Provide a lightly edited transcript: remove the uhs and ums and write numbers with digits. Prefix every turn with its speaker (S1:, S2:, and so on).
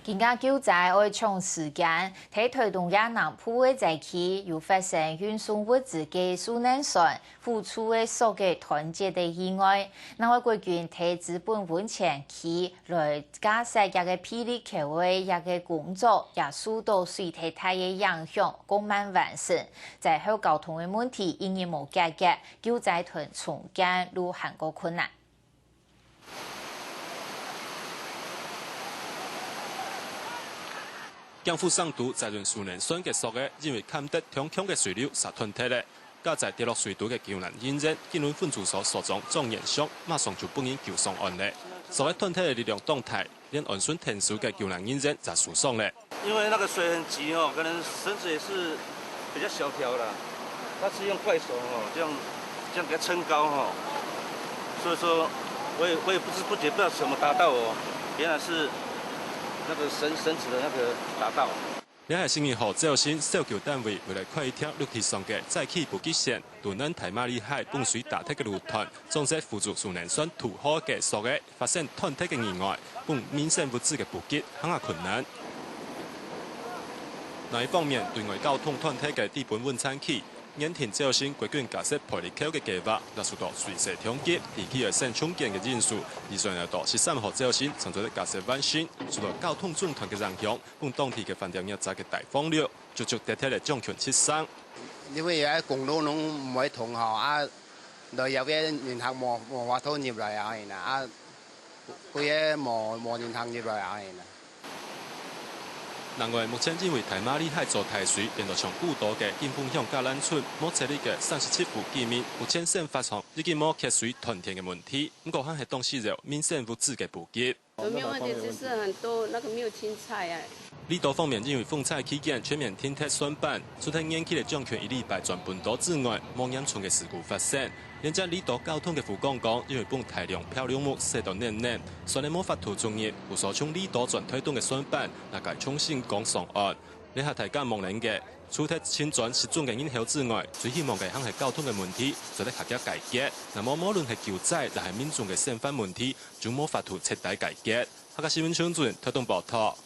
S1: 更加救灾要抢时间，喺推动亚南浦嘅地区，又发生运送物资嘅苏南船付出嘅所嘅团结嘅意外。那我国军提资本稳前期来加设一个霹雳桥嘅一个工作，也受到水体太嘅影响，共慢完成。在后交通嘅问题仍然无解决，救灾团重建路很过困难。
S2: 江副上渡在论苏南船结束嘅，因为勘得強強嘅水流殺斷體咧，加在跌落水道嘅救難人員，見到分駐所所長莊延祥，馬上就本應救上岸咧。所謂斷體嘅力量動態，連岸船停手嘅救難人員就受傷咧。
S3: 因為那個水很急哦，可能繩子也是比較小條啦，他是用怪手哦，這樣給它撐高哦，所以說我也不知不覺不知道怎麼達到哦，原來是。 那個繩子的那個打到。
S2: 你係星期號朝鮮搜救單位為嚟快艇陸地上嘅載氣補給線，屯南太馬里海泵水打鐵嘅路段，總之輔助蘇南船土河嘅所嘅發生斷鐵嘅意外，泵民生物資嘅補給很下困難。另一方面，對外交通斷鐵嘅基本穩餐期。 延田朝鮮國軍架設培力口嘅計劃，納入到水勢統計，地區嘅新重建嘅人數，預算要到13號朝鮮曾做架設完成，受到交通中斷嘅影響，本當地嘅飯店業者嘅大風量，足足跌嚟將權切生。
S4: 因為喺公路攏唔會通航啊，內有嘅人客冇話拖入嚟啊，啊，佢嘢冇人客入嚟啊。
S2: 另外，目前因為太馬里海造太水，變到從古島嘅金峰鄉加蘭村冇設立嘅37戶居民，目前先發現已經冇缺水斷電嘅問題。不過，還係當時有民生物資嘅補給。
S5: 有沒有問題？只是很多那個沒有青菜啊。
S2: 離島方面，因為風災期間全面停鐵船班，除咗延期嘅將權1禮拜轉半島之外，冇嚴重嘅事故發生。連接離島交通嘅副港港，因為本大量漂流木射到黏黏，所以冇法度作業，無所從離島轉推動嘅船班，那該重新趕上岸。你係大家望領嘅，除咗遷轉失蹤嘅因後之外，最希望嘅係交通嘅問題，就得合一解決。那麼無論係救災，定係民眾嘅生活問題，就冇法度徹底解決。客家新聞新聞推動報道。